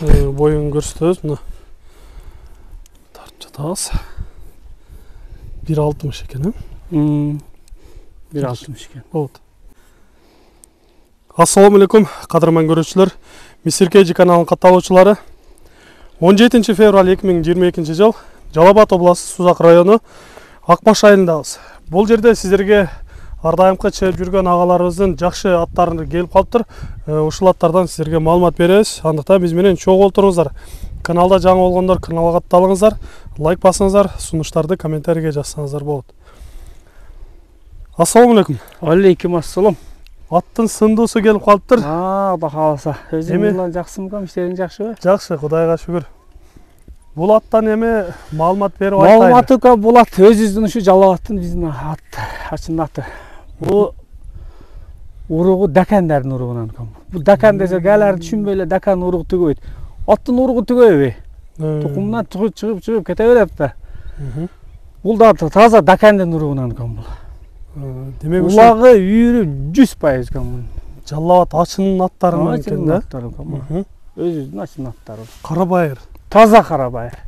Boyun көрсөтөбүз. Мына тартып жатабыз. 1.60 экен. 1.60 экен. Болот. Assalamu alaikum, кадырман көрүүчүлөр. Мисир KG каналынын катталуучулары. 17 февраль 2022 жыл Жалал Абад областы Сузак району Акбаш айылындабыз. Бул жерде сиздерге ардайымкы чыгып жүргөн агаларыбыздын жакшы аттары келип калыптыр. Ушул аттардан сиздерге маалымат беребиз. Андыктан биз менен чогуу олтуруңуздар. Каналда жаңы болгондор каналга катталыңыздар, лайк басыңыздар, сунуштарды комментарийге жазсаңыздар болот. Ассаламу алейкум. Алейкум ассалам. Аттын сындуусу келип калыптыр. Кудай кааласа. Өзүң менен жакшымы, иштериң жакшыбы? Жакшы, Кудайга шүгүр. Бул аттан эми маалымат берип айтайлы. Маалыматы бул ат өзүбүздүн ушу Жалал Абадтын биздин ачын аты. Бул уругу Дакандардын уругунан экен. Бул Дакан десе галар түшүнбөй эле Дакан уругу түгөйт. Аттын уругу түгөйбү? Тукумунан чыгып кете берет да. Бул да таза Дакандын уругунан экен бул. Демек улагы үйүрү 100% экен бул. Жалал Абад ачынын аттарынан экен да. Өзүбүздүн ачын аттары. Кара байыр. Таза кара байыр.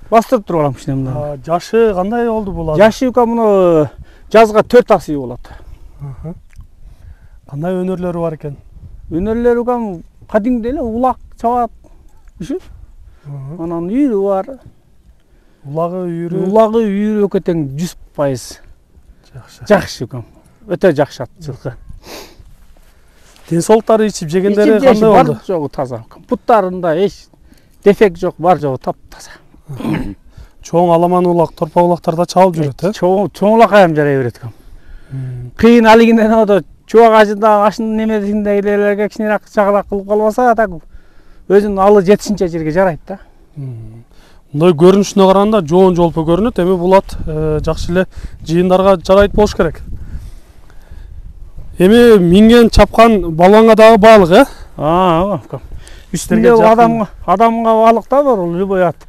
Бастырып туруп алам кичине мына. Жашы кандай болду бул ат? Жашы муну жазга 4 асый болот. Кандай өнөрлөрү бар экен? Өнөрлөрү кадимде эле улак чабат. Ушу. Анан үйүрү бар. Улагы үйүрү экетең 100%. Жакшы экен. Өтө жакшы ат жылкы. Ден соолуктары ичип жегендери кандай болду? Бар жогу таза. Буттарында эч дефект жок, бар жогу таптаза. Чоң аламан улак, торпа улактарда чабылып жүрөт, э? Чоң улак айым жарай берет экен. Кыйын алигинден ода чубак ажында ашын немесиндегилерге кичинерээк чагылак кылып калбаса, так өзүнүн алы жетишинче жерге жарайт да. Мындай көрүнүшүнө караганда жоон жолпо көрүнөт, эми бул ат жакшы эле жыйындарга жарайт болуш керек. Эми минген чапкан баланга дагы баалык, э? Үстүндө адамга баалык да бар, ул любой ат.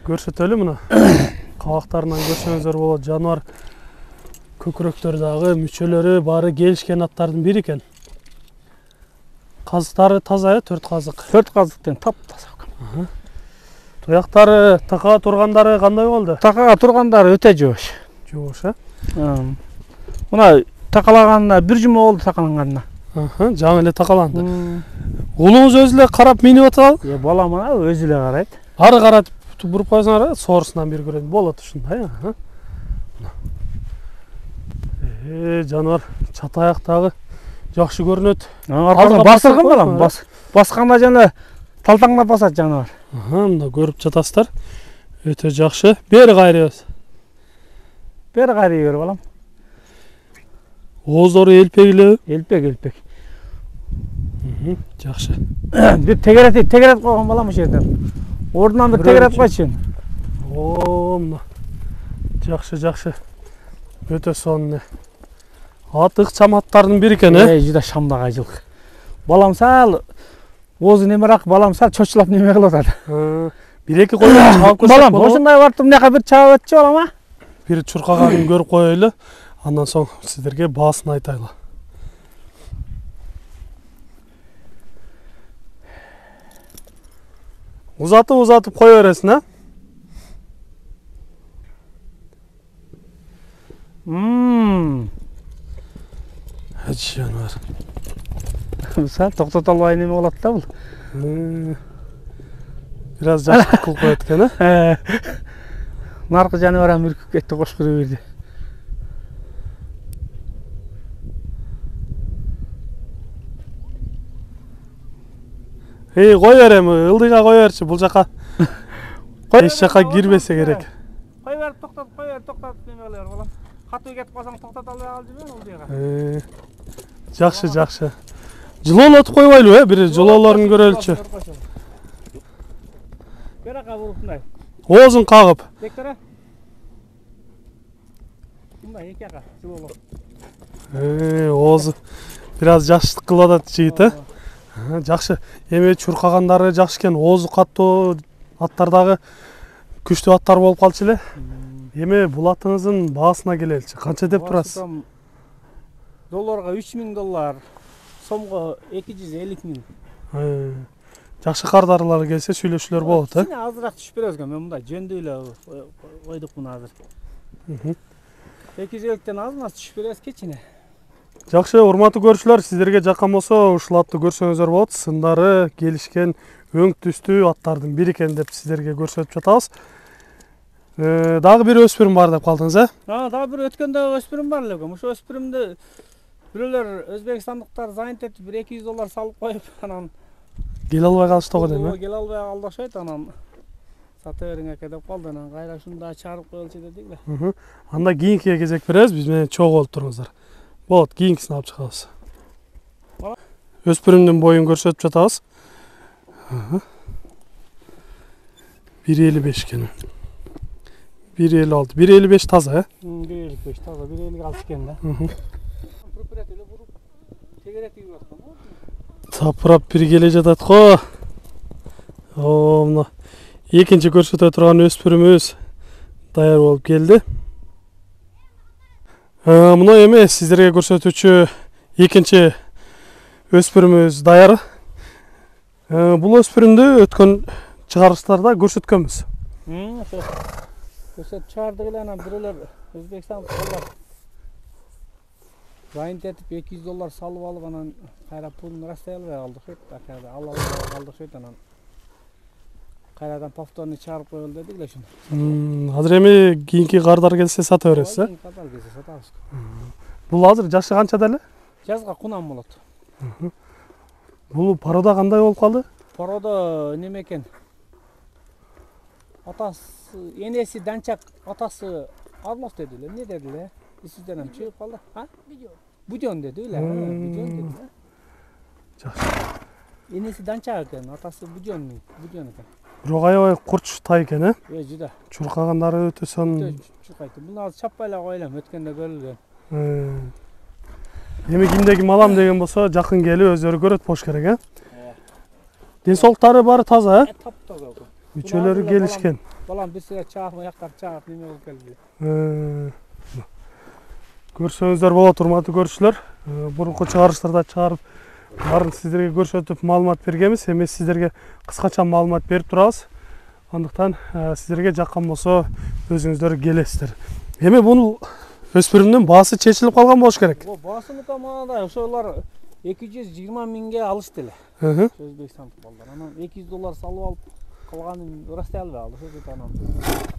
Көрсөтөлү мына. Кабактарынан көрсөңүздөр болот. Жаныбар көкүрөктөрү дагы, мүчөлөрү баары келишкен аттардын бири экен. Казыктары таза, 4 казык. 4 казыктен таптаза экен. Туяктары, такага тургандары кандай болду? Такага тургандары өтө жоош. Жоош, э? Мына такалаганына 1 жума болду такаланганына. Жаңы эле такаланды. Улуңуз өзү эле карап минип атабы? Балам мына өзү эле карайт. Ары каратып буруп койсоңор, соорусунан бир көрөт. Болот ушундай, жаныбар чат аяктагы жакшы көрүнөт. Аркасына басырган балам, басканда жана талтаңдап басат жаныбар. Мында көрүп жатасыздар. Өтө жакшы. Бери кайрыбыз. Бери кайрый бер балам. Ооздору элпек эле? Элпек. Жакшы. Бир тегерет койгон балам ошол жерден. Ордунан бир тегерет койчу. Мына. Жакшы. Өтө сонун. Ат ыкчам аттардын бири экен, э? Жуда шамдагай жылкы. Балам сал оозу немерак, балам сал чочулап неме кылып атат. 1-2 койгон чабып көрсөк балам, ошондой барып мынака бир чабып өтчү балам, а? Бир чуркаганын көрүп коелу. Андан соң сиздерге баасын айтайлы. Узатып кое бересиң, а? Жаныбар. Сал токтото албай неме болот да бул. Бир аз жакшы кылып коет экен, э? Наркы жаныбар мүркүп кетти, кошкуруп берди. Кой берем, ылдыйга кой берчи, бул жака. Эч жака кирбесе керек. Кой бер, токтотуп неме кылып балам. Катуу кетип калсаң токтото албай калып жүрбөйүн ылдыйга. Жакшы. Жылоолотуп койбойлубу, бир жылоолорун көрөлүчү. Берака бурупундай. Оозун кагып. Тектера. Мындай эки ака жылоолоп. Оозу бир аз жакшылык кылып атат жигит, э? Жакшы. Эми чуркагандары жакшы экен. Оозу каттуу аттардагы күчтүү аттар болуп калчу эле. Эми бул атыңыздын баасына келеличи. Канча деп турасыз? Долларга $3000, сомго 250 000. жакшы кардарылар келсе сүйлөшүүлөр болот, Кичине азыраак түшүп беребиз экен. Мен мындай жөндүү эле ойдук муну азыр. 200 электен аз түшүп беребиз кичине. Жакшы, урматтуу көрүүчүлөр, сиздерге жаккан болсо ушул атты көрсөңүздөр болот. Сындары келишкен, өң түстүү аттардын бири экен деп сиздерге көрсөтүп жатабыз. Дагы бир өспүрүм бар деп калдыңыз, Дагы бир өткөндө өспүрүм бар эле экен. Ошо өспүрүмдү бирөөлөр өзбекстандыктар занят этип бир 200 доллар салып коюп, анан келе албай калышты го дейм, келе албай калды окшойт, анан сата бериң эке деп калды. Анан кайра ушуну да чыгарып коелучу дедик эле. Анда кийинкиге кезек беребиз, биз менен чогуу болуп туруңуздар. Болот, кийинкисин алып чыгабыз. Өспүрүмдүн боюн көрсөтүп жатабыз. 1.55 экен. 1.56, 1.55 таза, 1.55 таза, 1.56 экен да. Тапырап бир келе жатат го. Мына экинчи көрсөтө турган өспүрүмүбүз даяр болуп келди. Мына эми сиздерге көрсөтүүчү экинчи өспүрүмүбүз даяр. Бул өспүрүмдү өткөн чыгарыштарда көрсөткөнбүз. Көрсөтүп чыгардык эле, анан бирөөлөр өзбекстандыктар занят этип 200 доллар салып алып, анан кайра пулун растай албай калды окшойт. Ала албай калды окшойт, анан кайрадан повторный чыгарып коелу дедик эле ушуну. Азыр эми кийинки кардар келсе сата бересиз, Кийинки кардар келсе сатабыз. Бул азыр жашы канчада эле? Жазга кунам болот. Бул порода кандай болуп калды? Порода неме экен? Атасы, энеси данчак, атасы Орлов деди эле. Эмне деди эле? Сизден ham чыгып калды. Будён деди эле. Будён деди эле. Жакшы. Энеси данчак экен, атасы будён экен. Бирок аябай курч тай экен, Жуда. Чуркагандары өтө сон. Чуркайт. Буну азыр чаппай эле коелем, өткөндө көрүлгөн. Эми кимде ким алам деген болсо, жакын келип өздөрү көрөт болуш керек, Ден соолуктары баары таза, Таптаза. Үчөлөрү келишкен. Балам бир сыйра чаап, аяктар чаап, неме болуп келди. Көрсөңүздөр болот, урматтуу көрүүчүлөр. Бурунку чыгарыштарда чыгарып, баарын сиздерге көрсөтүп маалымат бергенбиз. Эми сиздерге кыскача маалымат берип турабыз. Андыктан сиздерге жаккан болсо өзүңүздөр келесиздер. Эми бул өспүрүмдүн баасы чечилип калган болуш керек. Баасыныкы мындай, ошолор 220 миңге алышты эле. Өзбекстандык балдар. Анан 200 доллар салып алып калганын растай албай калды.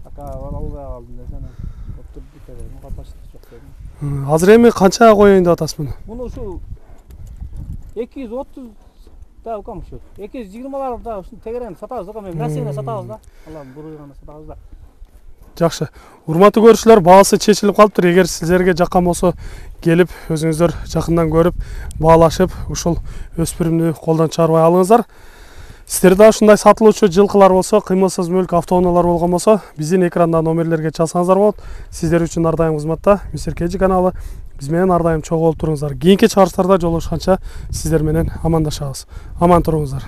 Ошо анан албай калдым десе, анан отурдук эле, капачтык жок дедим. Азыр эми канчага коеюн деп атасыз муну? Муну ушу 230 да укам ушу. 220лар да ушуну тегерен сатабыз да, мен Россияга сатабыз да. Алам буруйганда сатабыз да. Жакшы. Урматтуу көрүүчүлөр, баасы чечилип калыптыр. Эгер сиздерге жаккан болсо, келип өзүңүздөр жакындан көрүп, баалашып, ушул өспүрүмдү колдон чыгарбай алыңыздар. Сиздерде ушундай сатылуучу жылкылар болсо, кыймылсыз мүлк автоунаалар болгон болсо, биздин экранда номерлерге чалсаңыздар болот. Сиздер үчүн ар дайым кызматта Мистер Кэжи каналы. Биз менен ар дайым чогуу болуп туруңуздар. Кийинки чыгарыштарда жолугушканча сиздер менен амандашабыз. Аман туруңуздар.